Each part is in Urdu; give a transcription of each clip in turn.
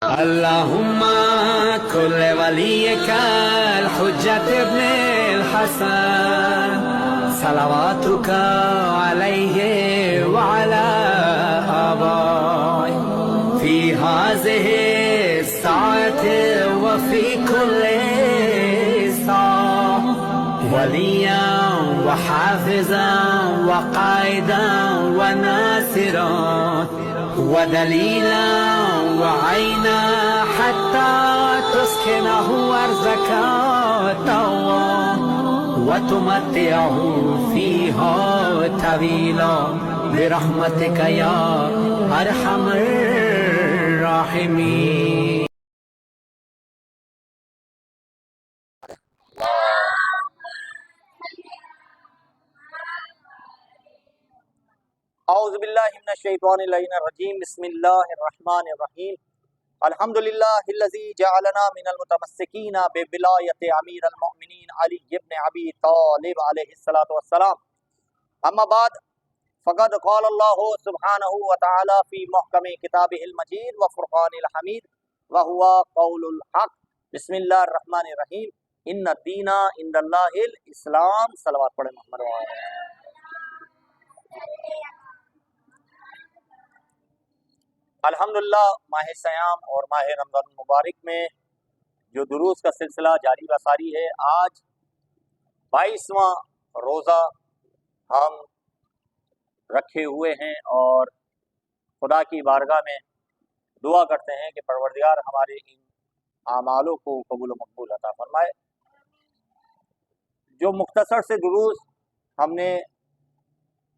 اللهم كل وليك الحجة ابن الحسن صلواتك عليه وعلى آبائه في هذه الساعة وفي كل ساعة وليا وحافظا وقائدا وناصرا ودليلا وعينا حتى تسكنه أرضك طوعا وتمتعه فيها طويلا برحمتك يا أرحم الراحمين. اعوذ باللہ من الشیطان اللعین الرجیم بسم اللہ الرحمن الرحیم الحمدللہ الذی جعلنا من المتمسکین بولایت امیر المؤمنین علی بن ابی طالب علیہ السلام. اما بعد فقد قال اللہ سبحانہ وتعالی فی محکم کتابہ المجید وفرقان الحمید وہو قول الحق. بسم اللہ الرحمن الرحیم. ان الدین عند اللہ الاسلام. صلوات پڑھیں محمد وعلیہ. الحمدللہ ماہ سیام اور ماہ رمضان المبارک میں جو دروس کا سلسلہ جاری و ساری ہے، آج 22واں روزہ ہم رکھے ہوئے ہیں اور خدا کی بارگاہ میں دعا کرتے ہیں کہ پروردگار ہمارے ان اعمالوں کو قبول و مقبول عطا فرمائے. جو مختصر سے دروس ہم نے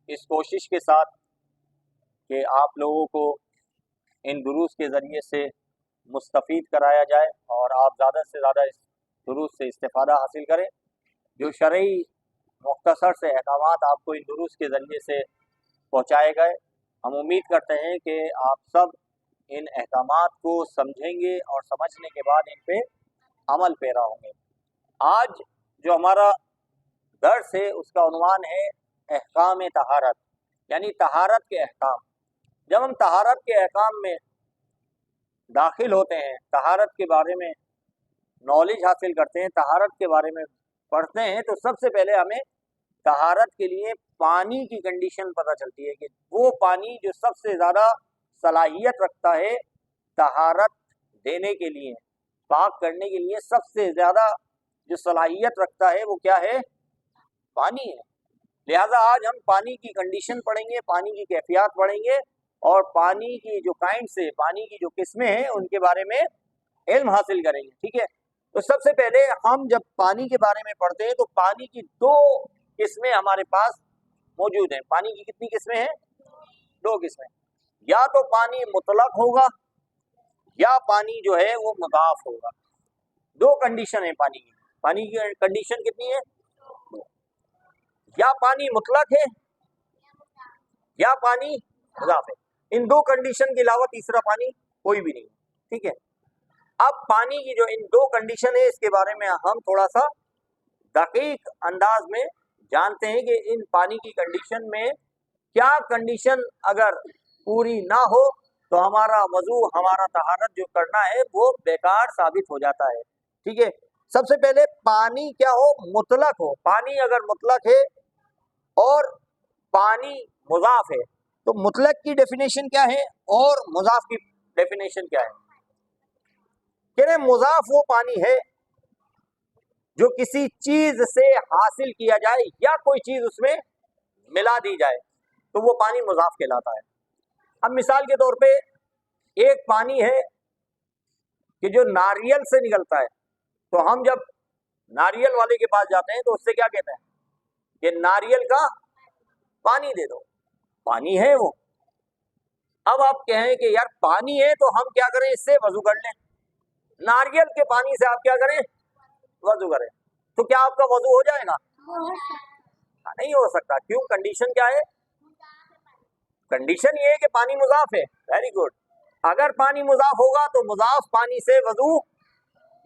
اس کوشش کے ساتھ کہ آپ لوگوں کو ان دروس کے ذریعے سے مستفید کرایا جائے اور آپ زیادہ سے زیادہ اس دروس سے استفادہ حاصل کریں. جو شرعی مختصر سے احکامات آپ کو ان دروس کے ذریعے سے پہنچائے گئے، ہم امید کرتے ہیں کہ آپ سب ان احکامات کو سمجھیں گے اور سمجھنے کے بعد ان پہ عمل پیرا ہوں گے. آج جو ہمارا درس ہے اس کا عنوان ہے احکام طہارت، یعنی طہارت کے احکام. جب ہم طہارت کے احکام میں داخل ہوتے ہیں، طہارت کے بارے میں نالج حاصل کرتے ہیں، طہارت کے بارے میں پڑھتے ہیں، تو سب سے پہلے ہمیں طہارت کے لیے پانی کی کنڈیشن پتہ چلتی ہے کہ وہ پانی جو سب سے زیادہ صلاحیت رکھتا ہے طہارت دینے کے لیے، پاک کرنے کے لیے سب سے زیادہ جو صلاحیت رکھتا ہے وہ کیا ہے؟ پانی ہے. لہذا آج ہم پانی کی کنڈیشن پڑھیں گے، پانی کی کیفیات پڑھیں گے اور پانی کی جو کائنڈ سے، پانی کی جو قسمیں ہیں ان کے بارے میں علم حاصل کریں گے. ٹھیک ہے، تو سب سے پہلے ہم جب پانی کے بارے میں پڑھتے ہیں تو پانی کی دو قسمیں ہمارے پاس موجود ہیں. پانی کی کتنی قسمیں ہیں؟ دو قسمیں. یا تو پانی مطلق ہوگا یا پانی جو ہے وہ مضاف ہوگا. دو کنڈیشن ہے پانی کی. پانی کی کنڈیشن کتنی ہے؟ یا پانی مطلق ہے یا پانی مضاف ہے. ان دو کنڈیشن کے علاوہ تیسرا پانی کوئی بھی نہیں. ٹھیک ہے، اب پانی کی جو ان دو کنڈیشن ہے اس کے بارے میں ہم تھوڑا سا دقیق انداز میں جانتے ہیں کہ ان پانی کی کنڈیشن میں کیا کنڈیشن اگر پوری نہ ہو تو ہمارا وضو، ہمارا طہارت جو کرنا ہے وہ بیکار ثابت ہو جاتا ہے. ٹھیک ہے، سب سے پہلے پانی کیا ہو؟ مطلق ہو. پانی اگر مطلق ہے اور پانی مضاف ہے تو مطلق کی ڈیفینیشن کیا ہے اور مضاف کی ڈیفینیشن کیا ہے؟ کہ مضاف وہ پانی ہے جو کسی چیز سے حاصل کیا جائے یا کوئی چیز اس میں ملا دی جائے تو وہ پانی مضاف کہلاتا ہے. اب مثال کے طور پہ ایک پانی ہے کہ جو ناریل سے نکلتا ہے، تو ہم جب ناریل والے کے پاس جاتے ہیں تو اس سے کیا کہتے ہیں کہ ناریل کا پانی دے دو. پانی ہے وہ. اب آپ کہیں کہ یار پانی ہے تو ہم کیا کریں؟ اس سے وضو کر لیں. ناریل کے پانی سے آپ کیا کریں؟ وضو کریں. تو کیا آپ کا وضو ہو جائے گا؟ نہیں ہو سکتا. کیوں؟ کنڈیشن کیا ہے؟ کنڈیشن یہ ہے کہ پانی مضاف ہے. Very good. اگر پانی مضاف ہوگا تو مضاف پانی سے وضو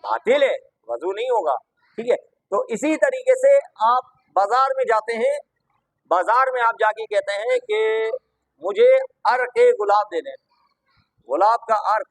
باطل ہے، وضو نہیں ہوگا. ٹھیک ہے، تو اسی طریقے سے آپ بازار میں جاتے ہیں، بازار میں آپ جا کے کہتے ہیں کہ مجھے عرق گلاب دے دیں. گلاب کا عرق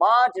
5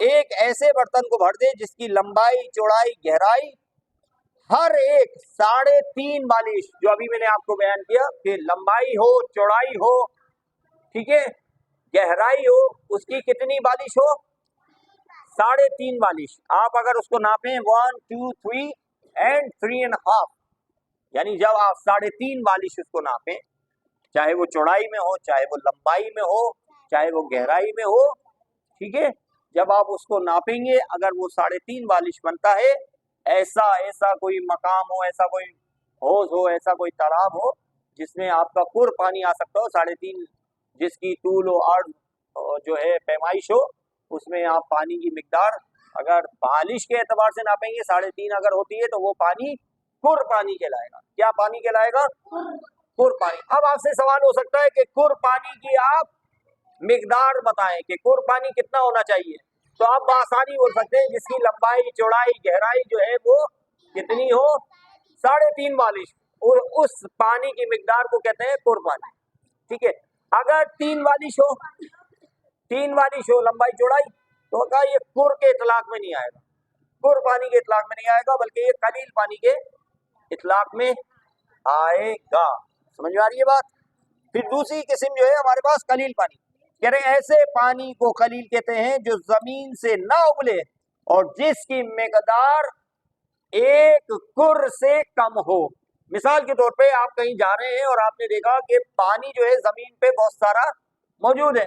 ایک ایسے برتن کو بھر دے جس کی لمبائی چوڑائی گہرائی ہر ایک 3.5 بالش، جو ابھی میں نے آپ کو بیان کیا کہ لمبائی ہو چوڑائی ہو، ٹھیک ہے، گہرائی ہو، اس کی کتنی بالش ہو؟ 3.5 بالش. آپ اگر اس کو ناپیں 1 2 3 اینڈ 3.5، یعنی جب آپ 3.5 بالش اس کو ناپیں، چاہے وہ چوڑائی میں ہو، چاہے وہ لمبائی میں ہو، چاہے وہ گہرائی میں ہو، ٹھیک ہے، جب آپ اس کو ناپیں گے اگر وہ 3.5 بالش بنتا ہے، ایسا کوئی مقام ہو، ایسا کوئی حوض ہو، ایسا کوئی تالاب ہو جس میں آپ کا پر پانی آ سکتا ہو 3.5، جس کی طول و عرض جو ہے پیمائش ہو، اس میں آپ پانی کی مقدار اگر بالش کے اعتبار سے ناپیں گے 3.5 اگر ہوتی ہے تو وہ پانی پر پانی کہلائے گا. کیا پانی کہلائے گا؟ پر پانی. اب آپ سے سوال ہو سکتا ہے کہ پر پانی کی آپ مقدار بتائیں کہ پر پانی کتنا ہونا چاہیے، تو آپ بآسانی بول سکتے ہیں جس کی لمبائی چوڑائی گہرائی جو ہے وہ کتنی ہو؟ 3.5 بالش. اس پانی کی مقدار کو کہتے ہیں پر پانی. ٹھیک ہے، اگر 3 بالش ہو، 3 بالش ہو لمبائی چوڑائی، تو کہا یہ پر کے اطلاق میں نہیں آئے گا، پر پانی کے اطلاق میں نہیں آئے گا، بلکہ یہ قلیل پانی کے اطلاق میں آئے گا. سمجھ میں آ رہی ہے بات؟ پھر دوسری قسم جو ہے ہمارے پاس قلیل پانی. کہہ رہے ایسے پانی کو قلیل کہتے ہیں جو زمین سے نہ ابلے اور جس کی مقدار 1 کر سے کم ہو. مثال کے طور پہ آپ کہیں جا رہے ہیں اور آپ نے دیکھا کہ پانی جو ہے زمین پہ بہت سارا موجود ہے،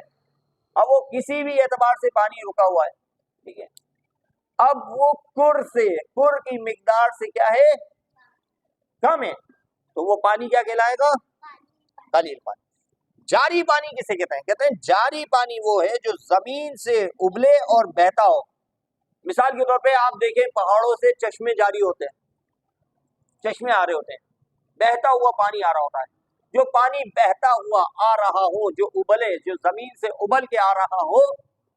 اب وہ کسی بھی اعتبار سے پانی رکا ہوا ہے، ٹھیک ہے، اب وہ کر کی مقدار سے کیا ہے؟ کم ہے، تو وہ پانی کیا کہلائے گا؟ قلیل پانی. جاری پانی کسے کہتے ہیں؟ کہتے ہیں جاری پانی وہ ہے جو زمین سے ابلے اور بہتا ہو. مثال کے طور پہ آپ دیکھیں پہاڑوں سے چشمے جاری ہوتے ہیں، چشمے آ رہے ہوتے ہیں، بہتا ہوا پانی آ رہا ہوتا ہے. جو پانی بہتا ہوا آ رہا ہو، جو ابلے، جو زمین سے ابل کے آ رہا ہو،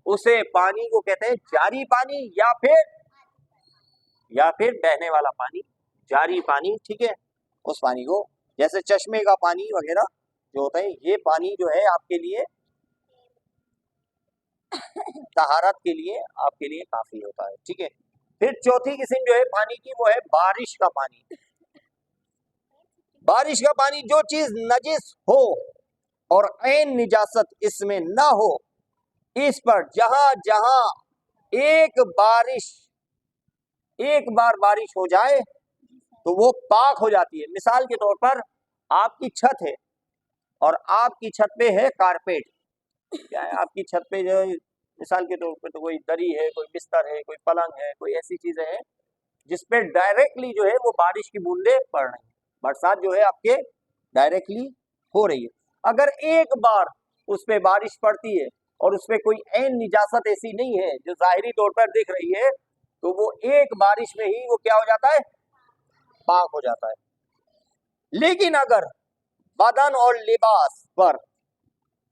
اسے پانی کو کہتے ہیں جاری پانی یا پھر بہنے والا پانی، جاری پانی. ٹھیک ہے، اس پانی کو جیسے چشمے کا پانی وغیرہ جو ہوتا ہے، یہ پانی جو ہے آپ کے لیے طہارت کے لیے آپ کے لیے کافی ہوتا ہے. ٹھیک ہے، پھر چوتھی قسم جو ہے پانی کی وہ ہے بارش کا پانی. بارش کا پانی جو چیز نجس ہو اور عین نجاست اس میں نہ ہو، اس پر جہاں جہاں ایک بار بارش ہو جائے تو وہ پاک ہو جاتی ہے. مثال کے طور پر آپ کی چھت ہے اور آپ کی چھت پہ ہے کارپیٹ. کیا ہے آپ کی چھت پہ جو مثال کے طور پہ تو کوئی دری ہے، کوئی بستر ہے، کوئی پلنگ ہے، کوئی ایسی چیزیں ہیں جس پہ ڈائریکٹلی جو ہے وہ بارش کی بوندیں پڑ رہی ہیں، برسات جو ہے آپ کے ڈائریکٹلی ہو رہی ہے. اگر ایک بار اس پہ بارش پڑتی ہے اور اس پہ کوئی عین نجاست ایسی نہیں ہے جو ظاہری طور پر دکھ رہی ہے، تو وہ ایک بارش میں ہی وہ کیا ہو جاتا ہے؟ پاک ہو جاتا ہے. لیکن اگر بدن اور لباس پر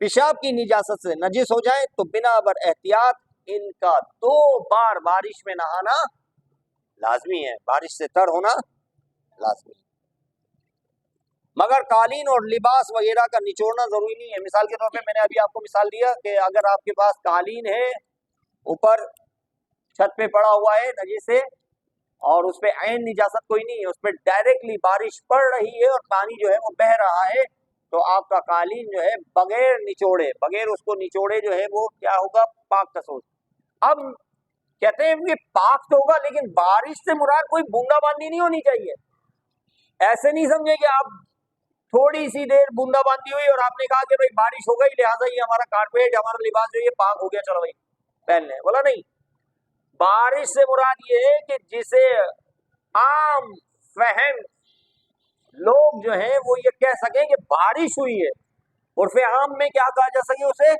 پیشاب کی نجاست سے نجس ہو جائے تو بنا بر احتیاط ان کا 2 بار بارش میں نہانا لازمی ہے، بارش سے تر ہونا لازمی ہے. مگر قالین اور لباس وغیرہ کا نچوڑنا ضروری نہیں ہے. مثال کے طور پہ میں نے ابھی آپ کو مثال دیا کہ اگر آپ کے پاس قالین ہے، اوپر چھت پہ پڑا ہوا ہے نجس سے، اور اس پہ عین نجاست کوئی نہیں ہے، اس پہ ڈائریکٹلی بارش پڑ رہی ہے اور پانی جو ہے وہ بہہ رہا ہے، تو آپ کا قالین جو ہے بغیر اس کو نچوڑے جو ہے وہ کیا ہوگا؟ پاک تصور. اب کہتے ہیں کہ پاک تو ہوگا لیکن بارش سے مراد کوئی بوندا باندی نہیں ہونی چاہیے. ایسے نہیں سمجھے کہ آپ تھوڑی سی دیر بوندا باندی ہوئی اور آپ نے کہا کہ بھائی بارش ہو گئی لہٰذا یہ ہمارا کارپیٹ، ہمارا لباس جو یہ پاک ہو گیا، چلو بھائی پہن لیں. بولا نہیں، بارش سے مراد یہ ہے کہ جسے عام فہم لوگ جو ہیں وہ یہ کہہ سکیں کہ بارش ہوئی ہے، عرف عام میں کیا کہا جا سکے؟ اسے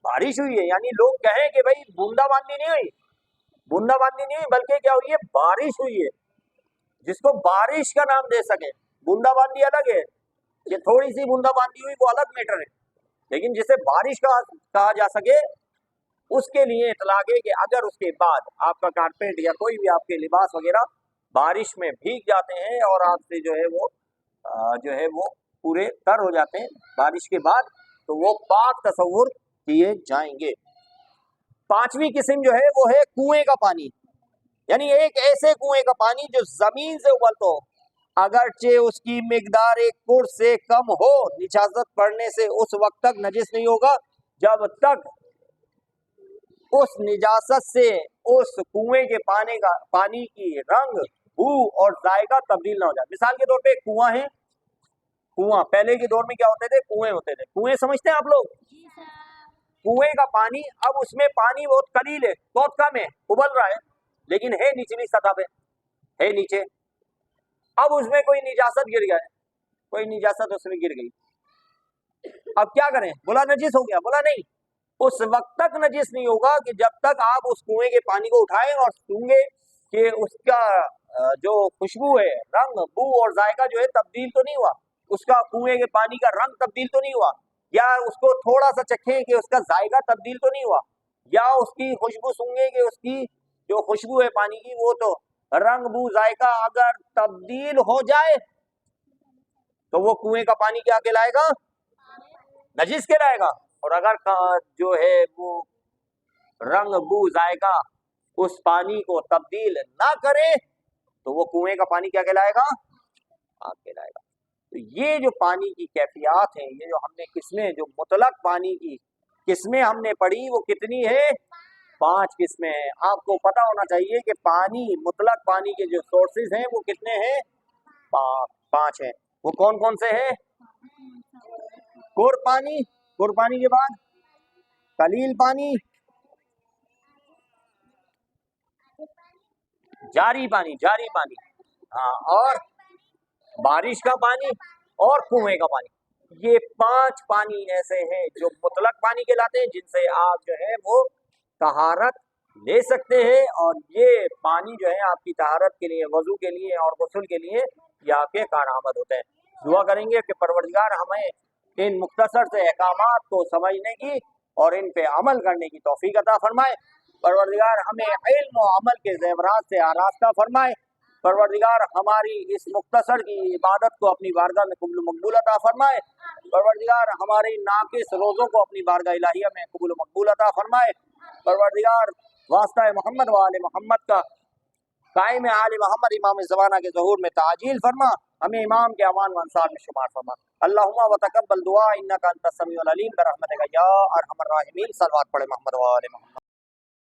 بارش ہوئی ہے. یعنی لوگ کہیں کہ بھائی بوندا باندی نہیں ہوئی، بلکہ کیا ہوئی ہے؟ بارش ہوئی ہے. جس کو بارش کا نام دے سکے. بوندا باندی الگ ہے، یہ تھوڑی سی بوندا باندی ہوئی وہ الگ میٹر ہے، لیکن جسے بارش کا کہا جا سکے اس کے لیے اطلاق ہے کہ اگر اس کے بعد آپ کا کارپیٹ یا کوئی بھی آپ کے لباس وغیرہ بارش میں بھیگ جاتے ہیں اور آپ سے جو ہے وہ پورے تر ہو جاتے ہیں بارش کے بعد، تو وہ پاک تصور کیے جائیں گے. پانچویں قسم جو ہے وہ ہے کنویں کا پانی، یعنی ایک ایسے کنویں کا پانی جو زمین سے ابلتا ہو، اگرچہ اس کی مقدار ایک کڑ سے کم ہو، نجاست پڑنے سے اس وقت تک نجس نہیں ہوگا جب تک اس نجاست سے اس کنویں کے پانی کی رنگ، بو اور ذائقہ تبدیل نہ ہو جائے۔ مثال کے طور پہ ایک کنواں ہے، کنواں پہلے کے دور میں کیا ہوتے تھے؟ کنویں ہوتے تھے۔ کنویں سمجھتے ہیں آپ لوگ؟ کنویں کا پانی، اب اس میں پانی بہت قلیل ہے، بہت کم ہے، ابل رہا ہے، لیکن ہے نچلی سطح پہ، ہے نیچے۔ اب اس میں کوئی نجاست گر گیا ہے، کوئی نجاست اس میں گر گئی، اب کیا کریں؟ بولا نجس ہو گیا، بولا نہیں، اس وقت تک نجس نہیں ہوگا کہ جب تک آپ اس کنویں کے پانی کو اٹھائیں اور سونگیں کہ اس کا جو خوشبو ہے، رنگ، بو اور ذائقہ جو ہے تبدیل تو نہیں ہوا، اس کا کنویں کے پانی کا رنگ تبدیل تو نہیں ہوا، یا اس کو تھوڑا سا چکھیں کہ اس کا ذائقہ تبدیل تو نہیں ہوا، یا اس کی خوشبو سونگیں کہ اس کی جو خوشبو ہے پانی کی وہ تو رنگ، بو، ذائقہ اگر تبدیل ہو جائے تو وہ کنویں کا پانی کیا کہلائے گا؟ نجس کہلائے گا۔ اور اگر جو ہے وہ رنگ، بو، ذائقہ اس پانی کو تبدیل نہ کرے تو وہ کنویں کا پانی کیا کہلائے گا؟ آگ کہلائے گا۔ تو یہ جو پانی کی کیفیات ہیں، یہ جو ہم نے قسمیں، جو مطلق پانی کی قسمیں ہم نے پڑھی، وہ کتنی ہے؟ 5 قسمیں ہیں۔ آپ کو پتا ہونا چاہیے کہ پانی، مطلق پانی کے جو سورسز ہیں وہ کتنے ہیں؟ 5 ہیں۔ وہ کون کون سے ہیں؟ کور پانی کے بعد قلیل پانی، جاری پانی، ہاں، اور بارش کا پانی اور کنویں کا پانی۔ یہ 5 پانی ایسے ہیں جو مطلق پانی کہلاتے ہیں، جن سے آپ جو ہے وہ طہارت لے سکتے ہیں، اور یہ پانی جو ہے آپ کی طہارت کے لیے، وضو کے لیے اور غسل کے لیے یہ آپ کے کارآمد ہوتے ہیں۔ دعا کریں گے کہ پروردگار ہمیں ان مختصر سے احکامات کو سمجھنے کی اور ان پہ عمل کرنے کی توفیق عطا فرمائے۔ پروردگار ہمیں علم و عمل کے زیورات سے آراستہ فرمائے۔ پروردگار ہماری اس مختصر کی عبادت کو اپنی بارگاہ میں قبول و مقبول عطا فرمائے۔ پروردگار ہماری ناقص روزوں کو اپنی بارگاہ الہیہ میں قبول و مقبول عطا فرمائے۔ پروردگار واسطہ محمد و آل محمد کا قائم آل محمد امام زمانہ کے ظہور میں تعجیل فرما، ہمیں امام کے اعوان و انصار میں شمار فرما۔ اللہم وتقبل دعا انک انت السمیع العلیم برحمتک یا ارحم الراحمین۔ صلوات پڑھے محمد و آل محمد۔